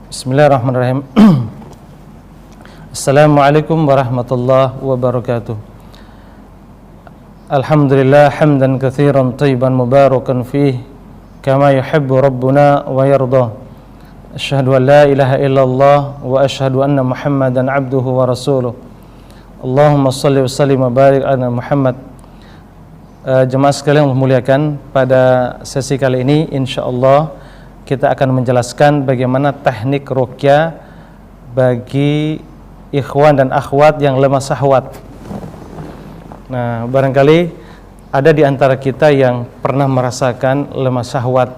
Bismillahirrahmanirrahim. Assalamualaikum warahmatullahi wabarakatuh. Alhamdulillah hamdan katsiran thayyiban mubarakan fih kama yuhibbu rabbuna wa yarda. Asyhadu an la ilaha illallah wa asyhadu anna Muhammadan abduhu wa rasuluh. Allahumma shalli wa sallim wa barik ala Muhammad. Jemaah sekalian yang muliakan, pada sesi kali ini insyaallah kita akan menjelaskan bagaimana teknik ruqyah bagi ikhwan dan akhwat yang lemah syahwat. Nah, barangkali ada di antara kita yang pernah merasakan lemah syahwat,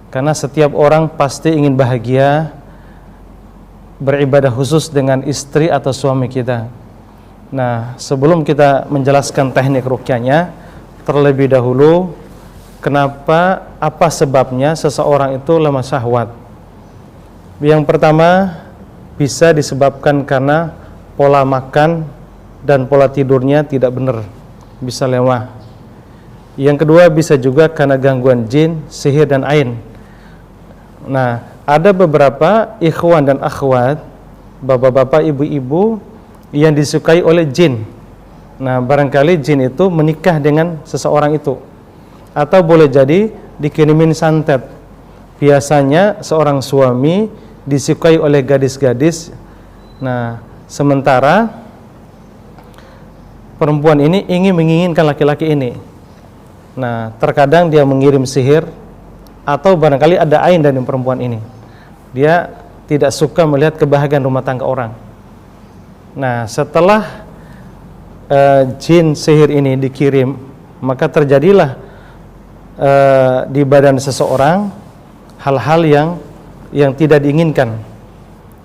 karena setiap orang pasti ingin bahagia beribadah khusus dengan istri atau suami kita. Nah, sebelum kita menjelaskan teknik ruqyahnya, terlebih dahulu apa sebabnya seseorang itu lemah syahwat? Yang pertama, bisa disebabkan karena pola makan dan pola tidurnya tidak benar, bisa lemah. Yang kedua, bisa juga karena gangguan jin, sihir dan ain. Nah, ada beberapa ikhwan dan akhwat, bapak-bapak, ibu-ibu yang disukai oleh jin. Nah, barangkali jin itu menikah dengan seseorang itu, atau boleh jadi dikirimin santet. Biasanya seorang suami disukai oleh gadis-gadis. Nah, sementara perempuan ini ingin menginginkan laki-laki ini. Nah, terkadang dia mengirim sihir, atau barangkali ada ain dari perempuan ini. Dia tidak suka melihat kebahagiaan rumah tangga orang. Nah, setelah jin sihir ini dikirim, maka terjadilah di badan seseorang hal-hal yang tidak diinginkan.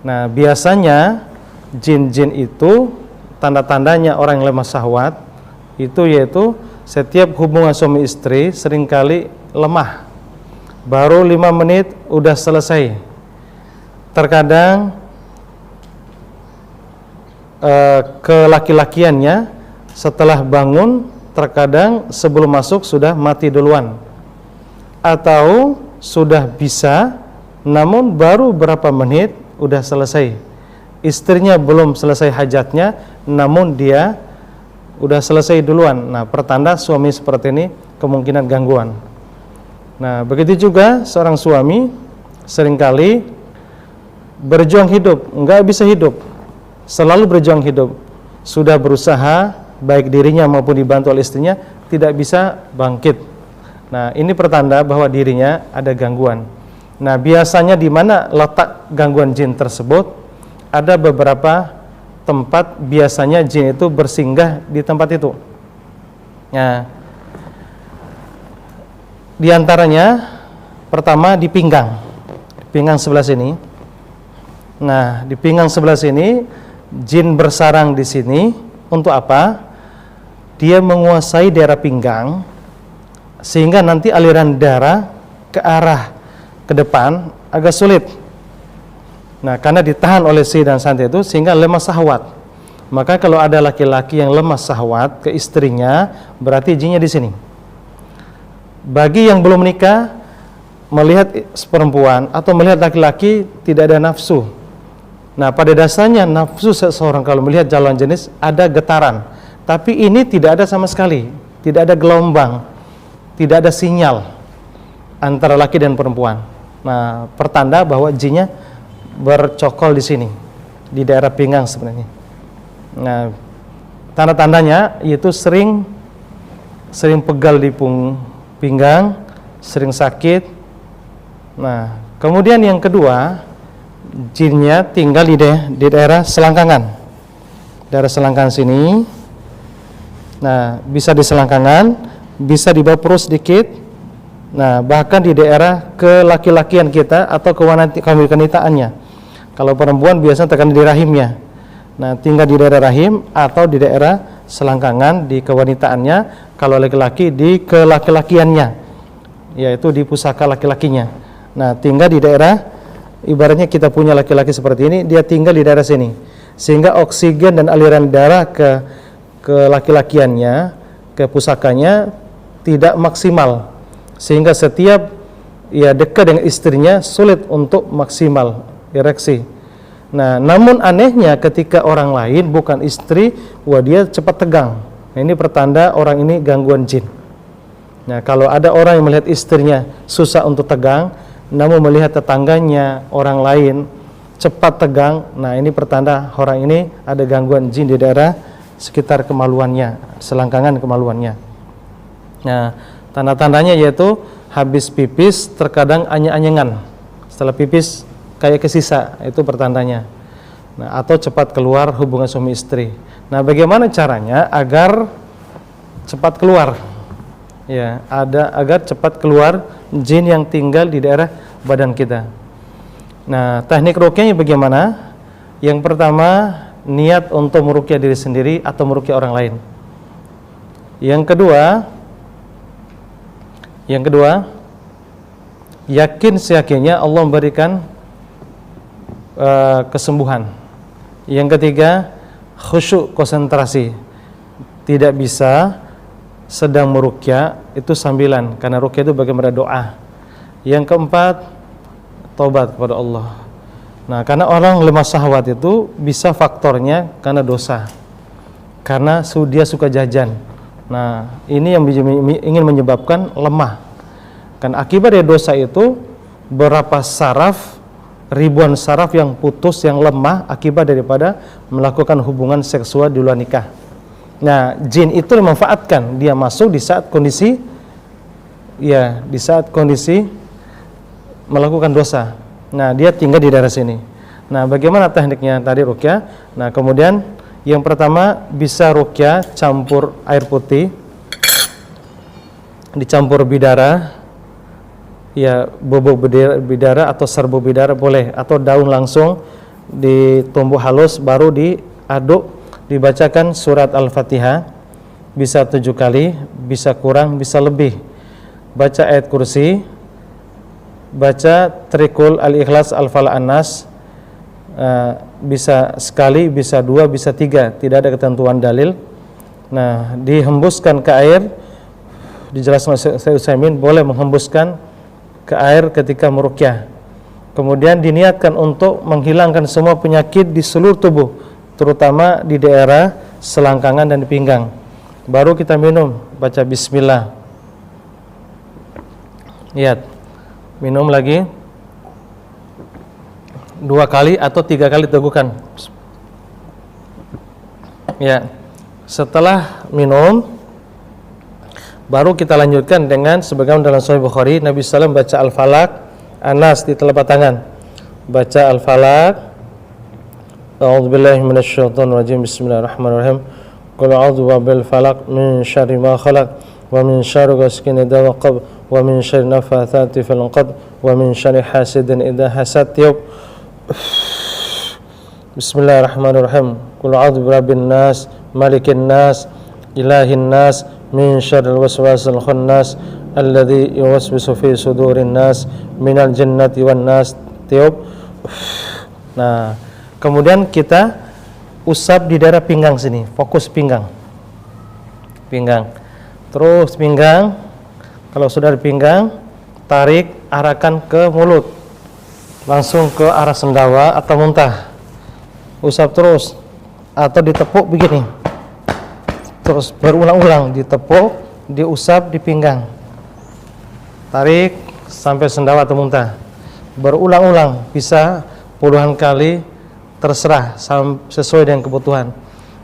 Nah, biasanya jin-jin itu tanda-tandanya orang yang lemah syahwat itu yaitu setiap hubungan suami istri seringkali lemah. Baru 5 menit udah selesai. Terkadang kelaki-lakiannya setelah bangun, terkadang sebelum masuk sudah mati duluan, atau sudah bisa namun baru berapa menit udah selesai. Istrinya belum selesai hajatnya namun dia udah selesai duluan. Nah, pertanda suami seperti ini kemungkinan gangguan. Nah, begitu juga seorang suami seringkali berjuang hidup, nggak bisa hidup, selalu berjuang hidup, sudah berusaha baik dirinya maupun dibantu oleh istrinya, tidak bisa bangkit. Nah, ini pertanda bahwa dirinya ada gangguan. Nah, biasanya di mana letak gangguan jin tersebut? Ada beberapa tempat biasanya jin itu bersinggah di tempat itu. Nah, di antaranya pertama di pinggang sebelah sini. Nah, di pinggang sebelah sini jin bersarang di sini. Untuk apa? Dia menguasai daerah pinggang, sehingga nanti aliran darah ke arah ke depan agak sulit. Nah, karena ditahan oleh si dan santet itu, sehingga lemah syahwat. Maka kalau ada laki-laki yang lemah syahwat ke istrinya, berarti jinnya di sini. Bagi yang belum menikah, melihat perempuan atau melihat laki-laki tidak ada nafsu. Nah, pada dasarnya nafsu seseorang kalau melihat jalan jenis ada getaran, tapi ini tidak ada sama sekali, tidak ada gelombang, tidak ada sinyal antara laki dan perempuan. Nah, pertanda bahwa jinnya bercokol di sini, di daerah pinggang sebenarnya. Nah, tanda-tandanya yaitu sering pegal di pinggang, sering sakit. Nah, kemudian yang kedua, jinnya tinggal di daerah selangkangan, daerah selangkangan sini. Nah, bisa di selangkangan, bisa di bawah perut sedikit. Nah, bahkan di daerah kelaki-lakian kita atau kewanitaannya. Kalau perempuan biasanya tekan di rahimnya. Nah, tinggal di daerah rahim atau di daerah selangkangan di kewanitaannya. Kalau laki-laki di kelaki-lakiannya, yaitu di pusaka laki-lakinya. Nah, tinggal di daerah, ibaratnya kita punya laki-laki seperti ini, dia tinggal di daerah sini, sehingga oksigen dan aliran darah ke laki-lakiannya, ke pusakanya tidak maksimal, sehingga setiap dekat dengan istrinya sulit untuk maksimal ereksi. Nah, namun anehnya ketika orang lain bukan istri, wah dia cepat tegang. Nah, ini pertanda orang ini gangguan jin. Nah, kalau ada orang yang melihat istrinya susah untuk tegang, namun melihat tetangganya orang lain cepat tegang, nah ini pertanda orang ini ada gangguan jin di daerah sekitar kemaluannya, selangkangan kemaluannya. Nah, tanda-tandanya yaitu habis pipis terkadang anyek-anyengan. Setelah pipis kayak kesisa, itu pertandanya. Nah, atau cepat keluar hubungan suami istri. Nah, bagaimana caranya agar cepat keluar? Ya, agar cepat keluar jin yang tinggal di daerah badan kita. Nah, teknik ruqyahnya bagaimana? Yang pertama, niat untuk meruqyah diri sendiri atau meruqyah orang lain. Yang kedua, yakin seyakinnya Allah memberikan kesembuhan. Yang ketiga, khusyuk konsentrasi. Tidak bisa sedang meruqyah itu sambilan, karena ruqyah itu bagaimana doa. Yang keempat, taubat kepada Allah. Nah, karena orang lemah syahwat itu bisa faktornya karena dosa, karena dia suka jajan. Nah, ini yang ingin menyebabkan lemah. Kan akibat dari dosa itu berapa saraf, ribuan saraf yang putus, yang lemah akibat daripada melakukan hubungan seksual di luar nikah. Nah, jin itu memanfaatkan, dia masuk di saat kondisi melakukan dosa. Nah, dia tinggal di daerah sini. Nah, bagaimana tekniknya tadi ruqyah? Nah, kemudian yang pertama bisa ruqyah campur air putih, dicampur bidara, ya bubuk bidara atau serbuk bidara boleh, atau daun langsung ditumbuk halus baru diaduk, dibacakan surat Al-Fatihah, bisa 7 kali, bisa kurang, bisa lebih. Baca ayat kursi, baca trikul Al-Ikhlas, Al-Falaq, An-Nas, bisa sekali, bisa 2, bisa 3, tidak ada ketentuan dalil. Nah, dihembuskan ke air, dijelaskan oleh Syekh Utsaimin, boleh menghembuskan ke air ketika meruqyah. Kemudian diniatkan untuk menghilangkan semua penyakit di seluruh tubuh, terutama di daerah selangkangan dan di pinggang. Baru kita minum, baca bismillah. Lihat, minum lagi 2 kali atau 3 kali teguhkan. Ya, setelah minum baru kita lanjutkan dengan sebagaimana dalam Sahih Bukhari, Nabi SAW baca Al-Falaq, An-Nas di telapak tangan. Baca Al-Falaq, A'udzubillahi minasyaitonirrajim, bismillahirrahmanirrahim. Qul a'udzu birabbil falaq min syarri ma khalaq wa min syarri ghasiqin idza waqab wa min syarri naffatsati fil 'uqad wa min syarri hasidin idza hasad. Bismillahirrahmanirrahim. Qul a'udzu birabbin nas, malikin nas, ilahin nas, min syarril waswasil khannas alladzi yuwaswisu fi sudurin nas minal jannati wan nas. Nah, kemudian kita usap di daerah pinggang sini, fokus pinggang. Terus pinggang, kalau sudah di pinggang, tarik, arahkan ke mulut, langsung ke arah sendawa atau muntah. Usap terus, atau ditepuk begini. Terus berulang-ulang, ditepuk, diusap di pinggang. Tarik sampai sendawa atau muntah. Berulang-ulang, bisa puluhan kali, terserah sesuai dengan kebutuhan.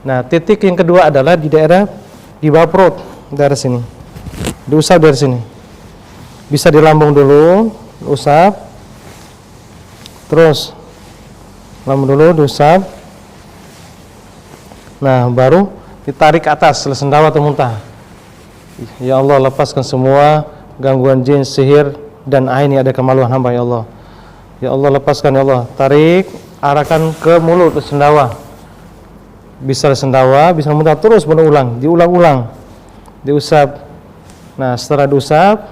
Nah, titik yang kedua adalah di daerah di bawah perut, daerah sini. Diusap dari sini. Bisa di lambung dulu, usap. Terus lambung dulu diusap. Nah, baru ditarik ke atas, sendawa atau muntah. Ya Allah, lepaskan semua gangguan jin, sihir dan ain yang ada kemaluan hamba, ya Allah. Ya Allah, lepaskan, ya Allah. Tarik, arahkan ke mulut, sendawa. Bisa sendawa, bisa muntah, terus berulang, diulang-ulang, diusap. Nah, setelah diusap,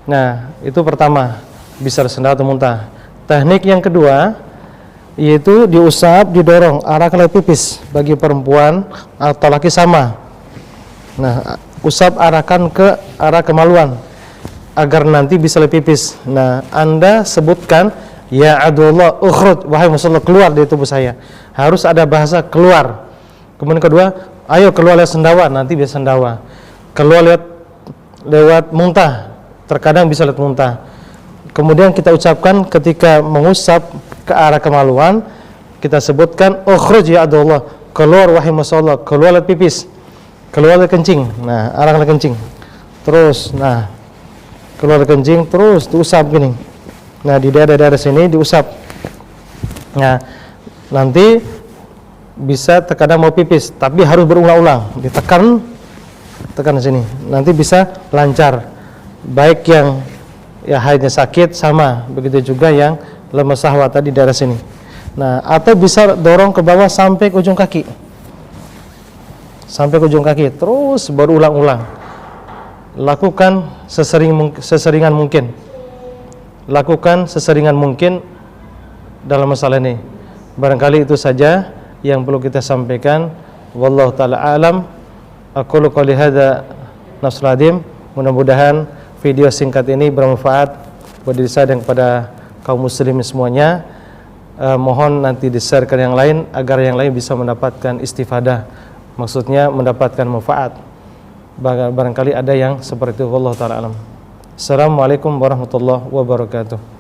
nah itu pertama, bisa sendawa atau muntah. Teknik yang kedua yaitu diusap, didorong, arahkan ke pipis. Bagi perempuan atau laki sama. Nah, usap, arahkan ke arah kemaluan agar nanti bisa lebih pipis. Nah, Anda sebutkan ya aduallah ukhruj, wahai musuh Allah keluar dari tubuh saya. Harus ada bahasa keluar. Kemudian kedua, ayo keluar lewat sendawa, nanti bisa sendawa. Keluar lewat muntah, terkadang bisa lewat muntah. Kemudian kita ucapkan ketika mengusap ke arah kemaluan, kita sebutkan ukhruj ya aduallah, keluar wahai musuh Allah, keluar lewat pipis, keluar lewat kencing. Nah, arah lewat kencing. Terus, nah, keluar lewat kencing, terus diusap gini. Nah, di daerah-daerah sini diusap. Nah, nanti bisa terkadang mau pipis, tapi harus berulang-ulang, tekan di sini. Nanti bisa lancar. Baik yang ya haidnya sakit sama, begitu juga yang lemah syahwat tadi di daerah sini. Nah, atau bisa dorong ke bawah sampai ke ujung kaki. Sampai ke ujung kaki, terus berulang-ulang. Lakukan seseringan mungkin. Lakukan seseringan mungkin dalam masalah ini. Barangkali itu saja yang perlu kita sampaikan. Wallahu taala alam. Aqulu qouli hadza nasradim. Mudah-mudahan video singkat ini bermanfaat buat diri saya dan kepada kaum muslimin semuanya. Mohon nanti di-share ke yang lain agar yang lain bisa mendapatkan istifadah. Maksudnya mendapatkan manfaat. Barangkali ada yang seperti itu. Wallahu taala alam. Assalamualaikum warahmatullahi wabarakatuh.